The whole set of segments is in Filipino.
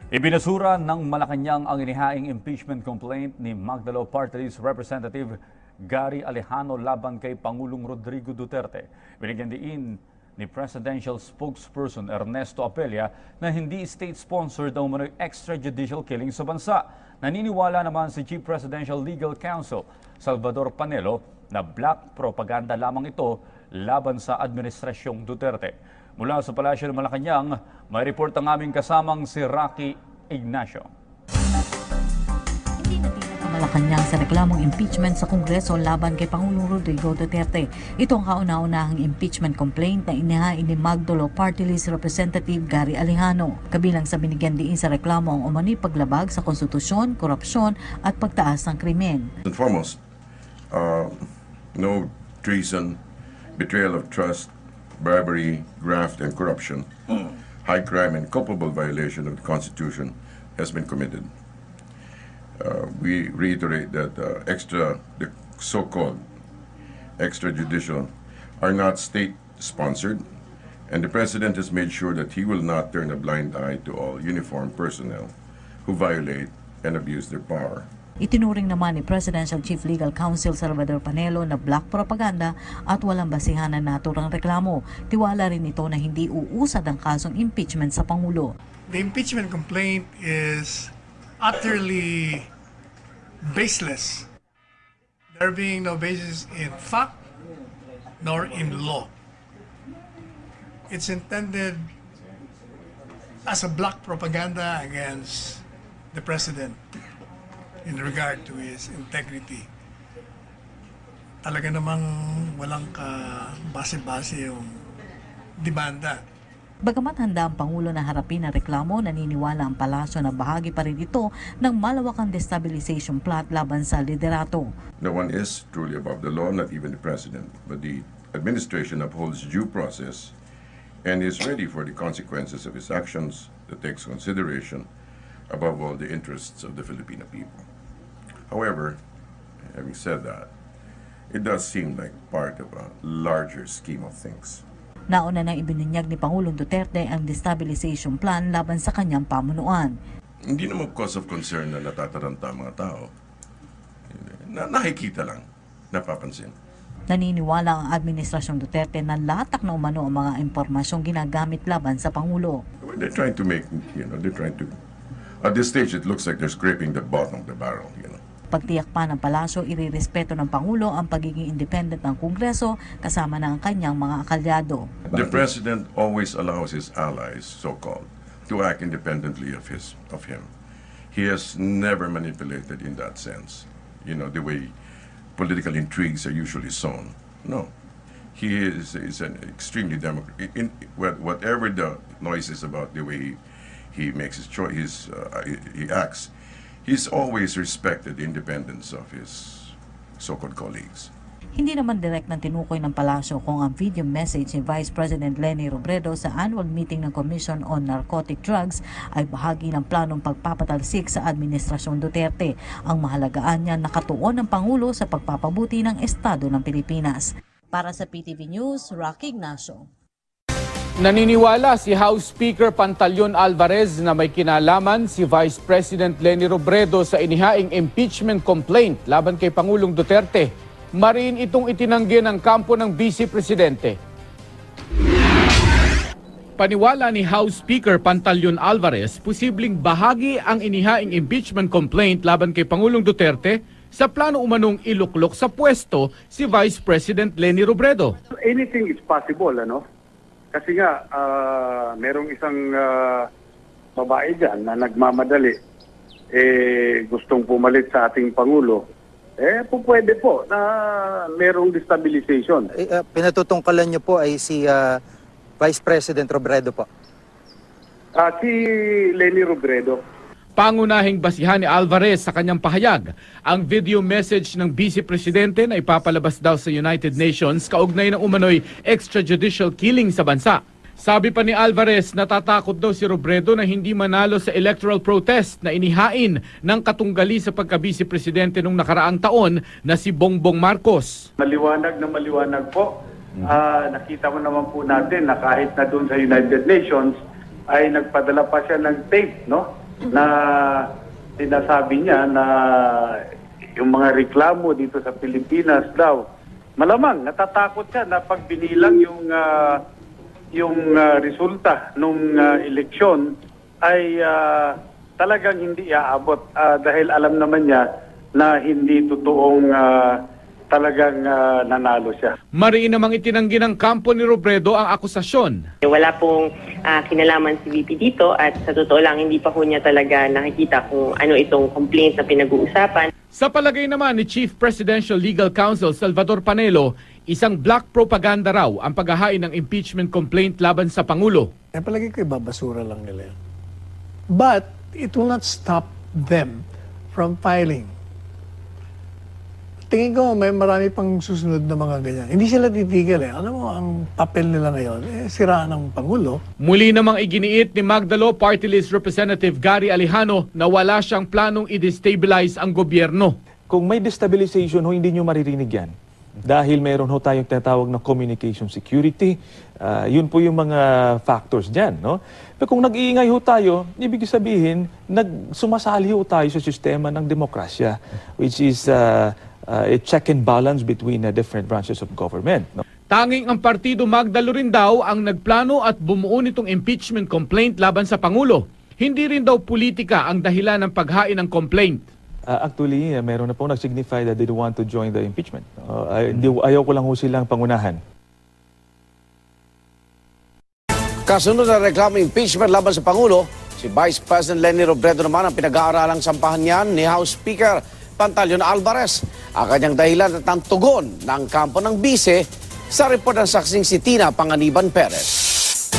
Ibinasura ng Malacanang ang inihaing impeachment complaint ni Magdalo Party List Representative Gary Alejano laban kay Pangulong Rodrigo Duterte. Binigyan diin ni Presidential Spokesperson Ernesto Apella na hindi state-sponsored ang umano'y extrajudicial killing sa bansa. Naniniwala naman si Chief Presidential Legal Counsel Salvador Panelo na black propaganda lamang ito laban sa Administrasyong Duterte. Mula sa Palasyo ng Malacanang, may report ang aming kasamang si Rocky Ignacio. Hindi natinag ang Malacanang sa reklamong impeachment sa Kongreso laban kay Pangulong Rodrigo Duterte. Ito ang kauna-unahang impeachment complaint na inihain ni Magdalo Party List Representative Gary Alejano. Kabilang sa binigyan diin sa reklamo ang umano'y paglabag sa konstitusyon, korupsyon at pagtaas ng krimen. And foremost, no treason, betrayal of trust, bribery, graft, and corruption, high crime and culpable violation of the Constitution has been committed. We reiterate that the so-called extrajudicial are not state-sponsored, and the President has made sure that he will not turn a blind eye to all uniformed personnel who violate and abuse their power. Itinuring naman ni Presidential Chief Legal Counsel Salvador Panelo na black propaganda at walang basihan na naturang reklamo. Tiwala rin ito na hindi uusad ang kasong impeachment sa Pangulo. The impeachment complaint is utterly baseless. There being no basis in fact nor in law. It's intended as a black propaganda against the President in regard to his integrity. Talaga namang walang base-base yung demanda. Bagamat handa ang Pangulo na harapin ang reklamo, naniniwala ang palasyo na bahagi pa rin ito ng malawakang destabilization plot laban sa liderato. No one is truly above the law, not even the President, but the administration upholds due process and is ready for the consequences of his actions that takes consideration above all the interests of the Filipino people. However, having said that, it does seem like part of a larger scheme of things. Nauna nang ibinunyag ni Pangulong Duterte ang destabilization plan laban sa kanyang pamunuan. Hindi naman cause of concern na natataranta ang mga tao. Nakikita lang, napapansin. Naniniwala ang Administrasyong Duterte na latak na umano ang mga impormasyong ginagamit laban sa Pangulo. They're trying to make, at this stage it looks like they're scraping the bottom of the barrel, Pagtiyak pa ng palasyo, irirespeto ng Pangulo ang pagiging independent ng Kongreso kasama ng kanyang mga akalyado. The President always allows his allies, so-called, to act independently of him. He has never manipulated in that sense, the way political intrigues are usually sown. No. He is an extremely democratic. Whatever the noise is about the way he makes his choice, he acts, he's always respected the independence of his so-called colleagues. Hindi naman direct na tinukoy ng palasyo kung ang video message ni Vice President Leni Robredo sa annual meeting ng Commission on Narcotic Drugs ay bahagi ng planong pagpapatalsik sa Administrasyong Duterte. Ang mahalagaan niya nakatuon ng Pangulo sa pagpapabuti ng Estado ng Pilipinas. Para sa PTV News, Rocky Ignacio. Naniniwala si House Speaker Pantaleon Alvarez na may kinalaman si Vice President Leni Robredo sa inihaing impeachment complaint laban kay Pangulong Duterte. Mariin itong itinanggi ng kampo ng Vice Presidente. Paniwala ni House Speaker Pantaleon Alvarez, posibleng bahagi ang inihaing impeachment complaint laban kay Pangulong Duterte sa plano umanong iluklok sa pwesto si Vice President Leni Robredo. Anything is possible, Kasi nga, merong isang babae dyan na nagmamadali, gustong pumalit sa ating Pangulo. Pwede po na merong destabilization. Pinatutungkalan niyo po ay si Vice President Robredo po. Si Leni Robredo. Pangunahing basihan ni Alvarez sa kanyang pahayag ang video message ng Vice Presidente na ipapalabas daw sa United Nations kaugnay ng umano'y extrajudicial killing sa bansa. Sabi pa ni Alvarez, natatakot daw si Robredo na hindi manalo sa electoral protest na inihain ng katunggali sa pagka-Vice Presidente nung nakaraang taon na si Bongbong Marcos. Maliwanag na maliwanag po. Nakita mo naman po natin na kahit na doon sa United Nations ay nagpadala pa siya ng tape, na sinasabi niya na yung mga reklamo dito sa Pilipinas daw, malamang natatakot siya na pag binilang yung resulta nung eleksyon ay talagang hindi iaabot dahil alam naman niya na hindi totoong talagang nanalo siya. Mariin namang itinanggi ng kampo ni Robredo ang akusasyon. Wala pong kinalaman si VP dito at sa totoo lang hindi pa po niya talaga nakikita kung ano itong complaint na pinag-uusapan. Sa palagay naman ni Chief Presidential Legal Counsel Salvador Panelo, isang black propaganda raw ang paghahain ng impeachment complaint laban sa Pangulo. Palagi ko ibabasura lang nila yan. But it will not stop them from filing. Tingin ko may marami pang susunod na mga ganyan. Hindi sila titigil eh. Alam mo, ang papel nila ngayon, siraan ng Pangulo. Muli namang iginiit ni Magdalo Party List Representative Gary Alejano na wala siyang planong i-destabilize ang gobyerno. Kung may destabilization, hindi nyo maririnig yan. Dahil mayroon tayong tinatawag na communication security, yun po yung mga factors dyan. No? Pero kung nag-iingay tayo, ibig sabihin, sumasali tayo sa sistema ng demokrasya, which is a check and balance between different branches of government. No? Tanging ang partido Magdalo rin daw ang nagplano at bumuo nitong impeachment complaint laban sa Pangulo. Hindi rin daw politika ang dahilan ng paghain ng complaint. Actually, meron na pong nag-signify that they don't want to join the impeachment. Ayaw ko lang silang pangunahan. Kasunod na reklamo impeachment laban sa Pangulo, si Vice President Leni Robredo naman ang pinag-aaralang sampahan niyan ni House Speaker Pantaleon Alvarez. Ang kanyang dahilan at ang tugon ng kampo ng bise sa report ng saksing si Tina Panganiban Perez.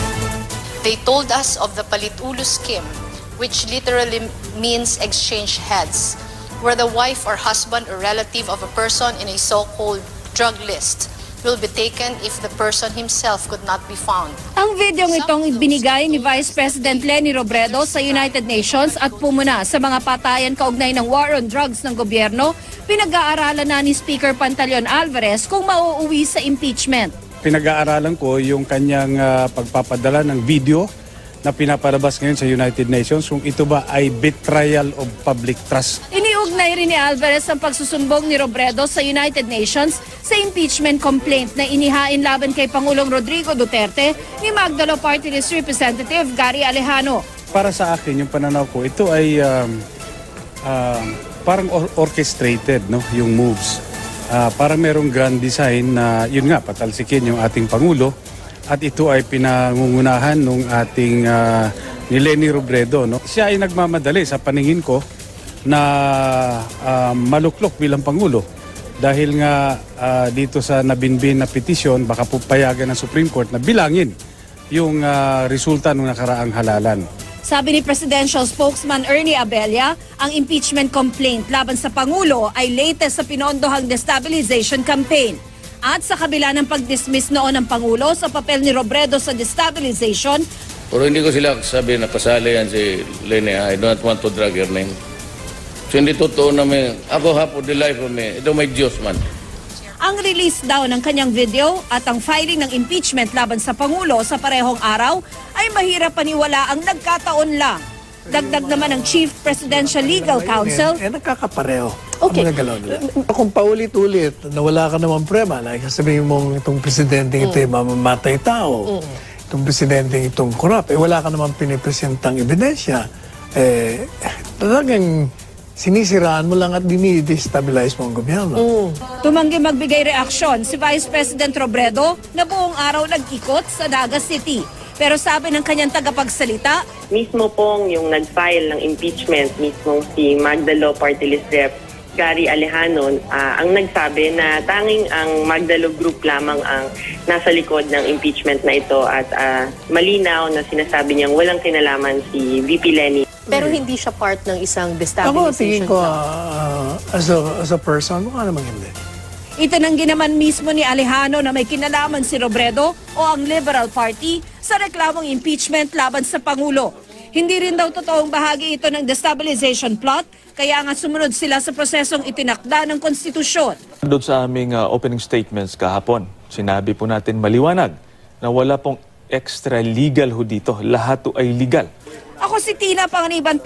They told us of the Palitulo scheme, which literally means exchange heads, where the wife or husband or relative of a person in a so-called drug list will be taken if the person himself could not be found. Ang videong itong binigay ni Vice President Leni Robredo sa United Nations at pumuna sa mga patayan kaugnay ng war on drugs ng gobyerno, pinag-aaralan na ni Speaker Pantaleon Alvarez kung mauuwi sa impeachment. Pinag-aaralan ko yung kanyang pagpapadala ng video na pinapalabas ngayon sa United Nations kung ito ba ay betrayal of public trust. Iniugnay rin ni Alvarez ang pagsusumbong ni Robredo sa United Nations sa impeachment complaint na inihain laban kay Pangulong Rodrigo Duterte ni Magdalo Party List Representative Gary Alejano. Para sa akin, yung pananaw ko, ito ay parang orchestrated, no? Yung moves. Parang merong grand design na yun nga, patalsikin yung ating Pangulo. At ito ay pinangungunahan nung ating ni Leni Robredo. No? Siya ay nagmamadali sa paningin ko na maluklok bilang Pangulo. Dahil nga dito sa nabinbin na petisyon, baka pupayagan ng Supreme Court na bilangin yung resulta ng nakaraang halalan. Sabi ni Presidential Spokesman Ernie Abella, ang impeachment complaint laban sa Pangulo ay latest sa pinondohang destabilization campaign. At sa kabila ng pag-dismiss noon ng Pangulo sa papel ni Robredo sa destabilization. Pero hindi ko sila sabi na kasali yan si Leni. I don't want to drag her name. So hindi totoo namin. Ako hapo the life of me. Ito may Diyos man. Ang release daw ng kanyang video at ang filing ng impeachment laban sa Pangulo sa parehong araw ay mahirap paniwala ang nagkataon lang. Dagdag naman ng Chief Presidential Legal Counsel. Nagkakapareho. Okay. Kung paulit-ulit na wala ka naman prema, like sasabihin mong itong presidente ito ay mamamatay tao, itong presidente itong corrupt, wala ka naman pinipresentang ebidensya, talagang sinisiraan mo lang at dinidestabilize mo ang gobyerno. Tumanggi magbigay reaksyon si Vice President Robredo na buong araw nag-ikot sa Naga City. Pero sabi ng kanyang tagapagsalita, mismo pong yung nag-file ng impeachment, mismo si Magdalo Party List Rep Gary Alejano, ang nagsabi na tanging ang Magdalo Group lamang ang nasa likod ng impeachment na ito at malinaw na sinasabi niyang walang kinalaman si VP Leni. Pero hindi siya part ng isang Ako destabilization. tingin ko, as a person, mukha namang hindi. Itinanggi naman mismo ni Alejano na may kinalaman si Robredo o ang Liberal Party sa reklamong impeachment laban sa Pangulo. Hindi rin daw totoong bahagi ito ng destabilization plot, kaya nga sumunod sila sa prosesong itinakda ng konstitusyon. Doon sa aming opening statements kahapon, sinabi po natin maliwanag na wala pong extra legal ho dito. Lahat ay legal. Ako si Tina Panganiban